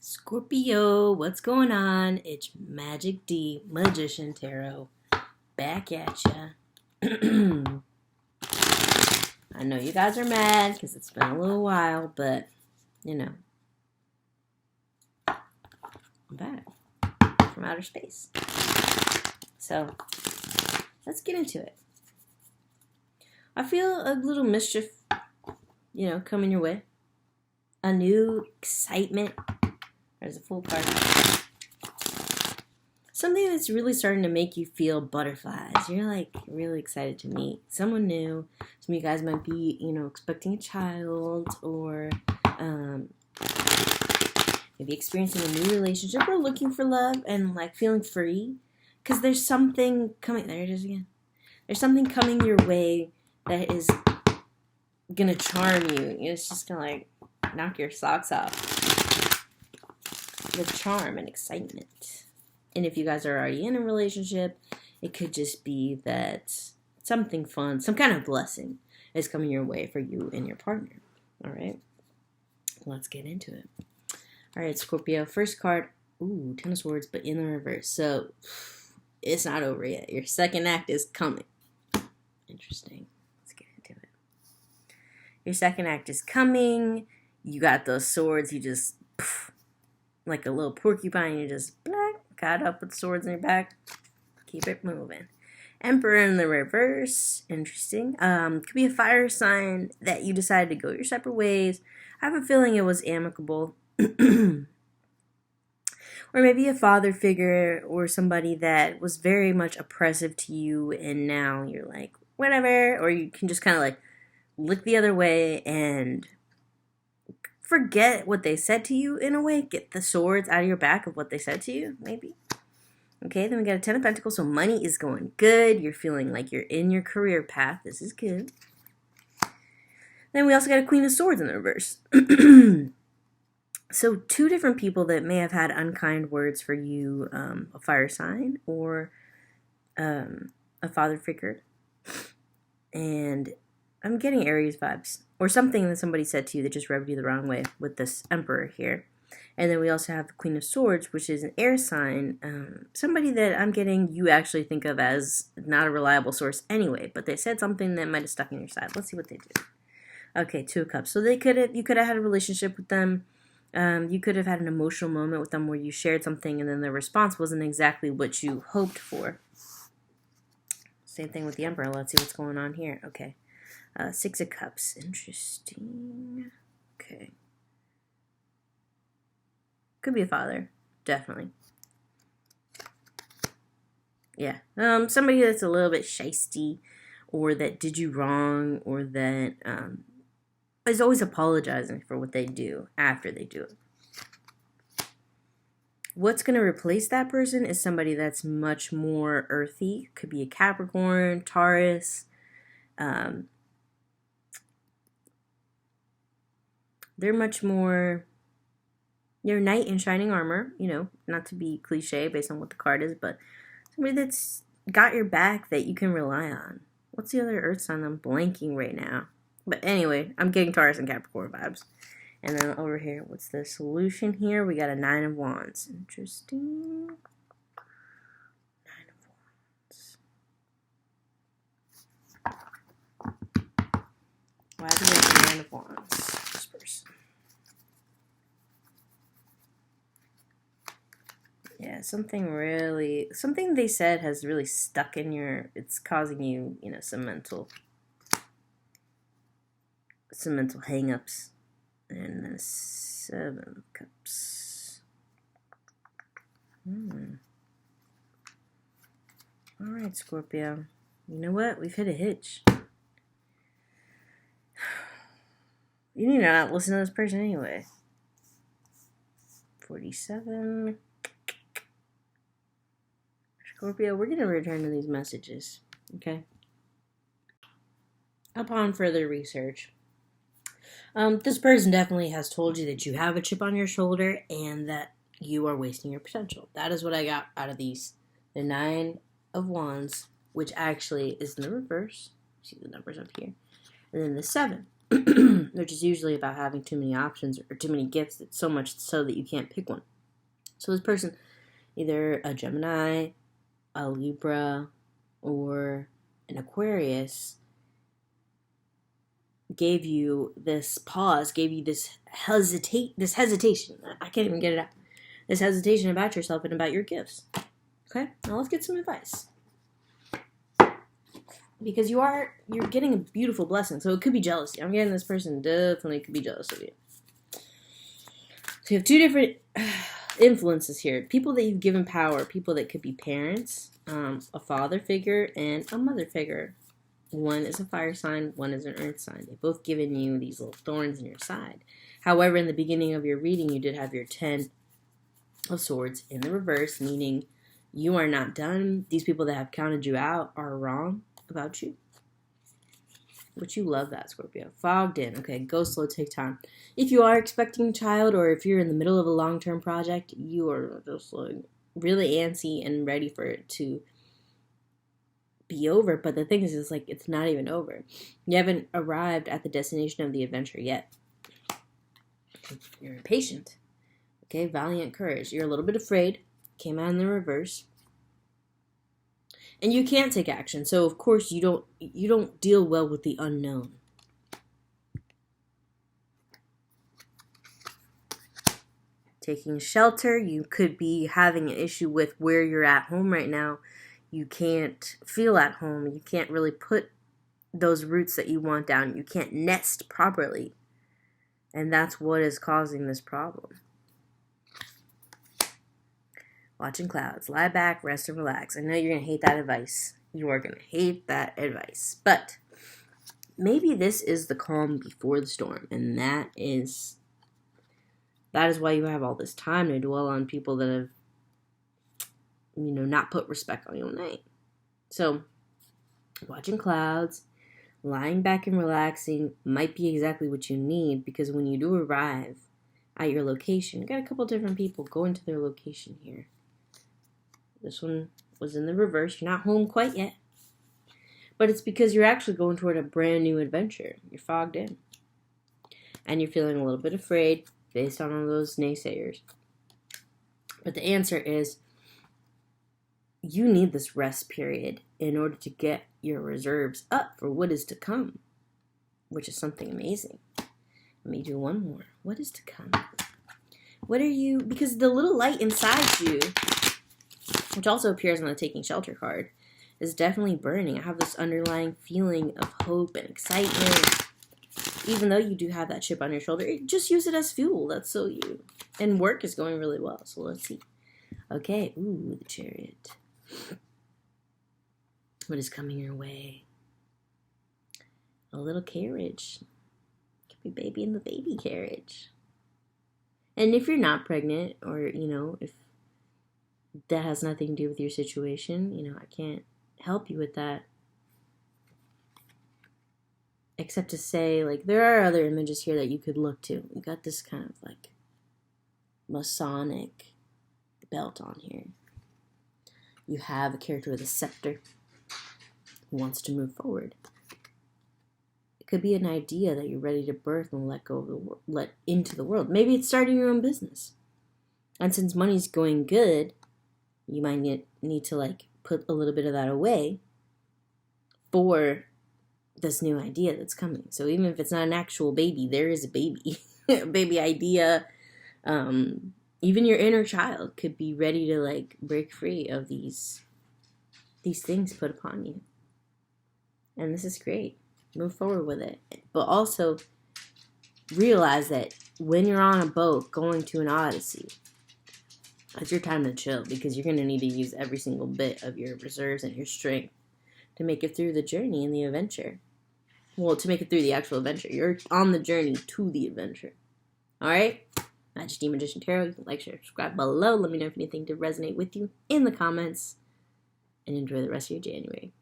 Scorpio, what's going on? It's Magic D, Magician Tarot, back at ya. I know you guys are mad because it's been a little while, but, you know, I'm back from outer space. So, let's get into it. I feel a little mischief, coming your way. A new excitement. There's a full card. Something that's really starting to make you feel butterflies. You're like really excited to meet someone new. Some of you guys might be, expecting a child or maybe experiencing a new relationship or looking for love and like feeling free. Because there's something coming. There it is again. There's something coming your way that is gonna charm you. It's just gonna like knock your socks off. With charm and excitement. And if you guys are already in a relationship, it could just be that something fun, some kind of blessing is coming your way for you and your partner. All right, let's get into it. All right, Scorpio, first card, ooh, Ten of Swords, but in the reverse. So it's not over yet. Your second act is coming. Interesting. Let's get into it. Your second act is coming. You got those swords. You just like a little porcupine, you just got up with swords in your back. Keep it moving. Emperor in the reverse. Interesting. Could be a fire sign that you decided to go your separate ways. I have a feeling it was amicable. Or maybe a father figure or somebody that was very much oppressive to you and now you're like, whatever. Or you can just kind of like look the other way and forget what they said to you in a way. Get the swords out of your back of what they said to you, maybe. Okay, then we got a Ten of Pentacles, so money is going good. You're feeling like you're in your career path. This is good. Then we also got a Queen of Swords in the reverse. So two different people that may have had unkind words for you, a fire sign or a father figure. And I'm getting Aries vibes. Or something that somebody said to you that just rubbed you the wrong way with this Emperor here. And then we also have the Queen of Swords, which is an air sign. Somebody that I'm getting you actually think of as not a reliable source anyway. But they said something that might have stuck in your side. Let's see what they do. Okay, Two of Cups. So you could have had a relationship with them. You could have had an emotional moment with them where you shared something and then the response wasn't exactly what you hoped for. Same thing with the Emperor. Let's see what's going on here. Okay. Six of Cups. Interesting. Okay. Could be a father. Definitely. Yeah. Somebody that's a little bit shisty or that did you wrong or that is always apologizing for what they do after they do it. What's going to replace that person is somebody that's much more earthy. Could be a Capricorn, Taurus, they're much more, they're knight in shining armor, not to be cliche based on what the card is, but somebody that's got your back that you can rely on. What's the other earth sign? I'm blanking right now. But anyway, I'm getting Taurus and Capricorn vibes. And then over here, what's the solution here? We got a Nine of Wands. Interesting. Nine of Wands. Why do we have the Nine of Wands? This person. Yeah, something they said has really stuck in it's causing you, some mental hang-ups. And the Seven of Cups. All right, Scorpio. You know what? We've hit a hitch. You need to not listen to this person anyway. 47. Scorpio, we're going to return to these messages, okay? Upon further research, this person definitely has told you that you have a chip on your shoulder and that you are wasting your potential. That is what I got out of these. The Nine of Wands, which actually is in the reverse. See the numbers up here. And then the 7. which is usually about having too many options or too many gifts. It's so much so that you can't pick one. So this person, either a Gemini, a Libra, or an Aquarius, gave you this pause, gave you this hesitation. I can't even get it out. This hesitation about yourself and about your gifts. Okay, now let's get some advice. Because you're getting a beautiful blessing, so it could be jealousy. I'm getting this person definitely could be jealous of you. So you have two different influences here. People that you've given power, people that could be parents, a father figure, and a mother figure. One is a fire sign, one is an earth sign. They've both given you these little thorns in your side. However, in the beginning of your reading, you did have your 10 of Swords in the reverse, meaning you are not done. These people that have counted you out are wrong about you. But you love that, Scorpio. Fogged in. Okay, go slow, take time. If you are expecting a child or if you're in the middle of a long-term project, you are just like really antsy and ready for it to be over. But the thing is, it's like it's not even over. You haven't arrived at the destination of the adventure yet. You're impatient. Okay, valiant courage. You're a little bit afraid. Came out in the reverse. And you can't take action. So of course you don't deal well with the unknown. Taking shelter, you could be having an issue with where you're at home right now. You can't feel at home. You can't really put those roots that you want down. You can't nest properly. And that's what is causing this problem. Watching clouds. Lie back, rest, and relax. I know you're going to hate that advice. You are going to hate that advice. But maybe this is the calm before the storm. And that is why you have all this time to dwell on people that have, not put respect on your name. So, watching clouds, lying back and relaxing might be exactly what you need, because when you do arrive at your location, you got a couple different people going to their location here. This one was in the reverse. You're not home quite yet. But it's because you're actually going toward a brand new adventure. You're fogged in. And you're feeling a little bit afraid based on all those naysayers. But the answer is, you need this rest period in order to get your reserves up for what is to come, which is something amazing. Let me do one more. What is to come? Because the little light inside you, which also appears on the Taking Shelter card, is definitely burning. I have this underlying feeling of hope and excitement. Even though you do have that chip on your shoulder, just use it as fuel. That's so you. And work is going really well, so let's see. Okay, ooh, the Chariot. What is coming your way? A little carriage. Could be baby in the baby carriage. And if you're not pregnant, or, if that has nothing to do with your situation, I can't help you with that. Except to say, there are other images here that you could look to. You got this kind of, Masonic belt on here. You have a character with a scepter who wants to move forward. It could be an idea that you're ready to birth and let into the world. Maybe it's starting your own business. And since money's going good, you might need to put a little bit of that away for this new idea that's coming. So even if it's not an actual baby, there is a baby. A baby idea. Even your inner child could be ready to break free of these things put upon you. And this is great. Move forward with it. But also realize that when you're on a boat going to an odyssey, it's your time to chill, because you're going to need to use every single bit of your reserves and your strength to make it through the journey and the adventure. Well, to make it through the actual adventure. You're on the journey to the adventure. Alright? Magic D Magician Tarot. You can like, share, subscribe below. Let me know if anything did resonate with you in the comments. And enjoy the rest of your January.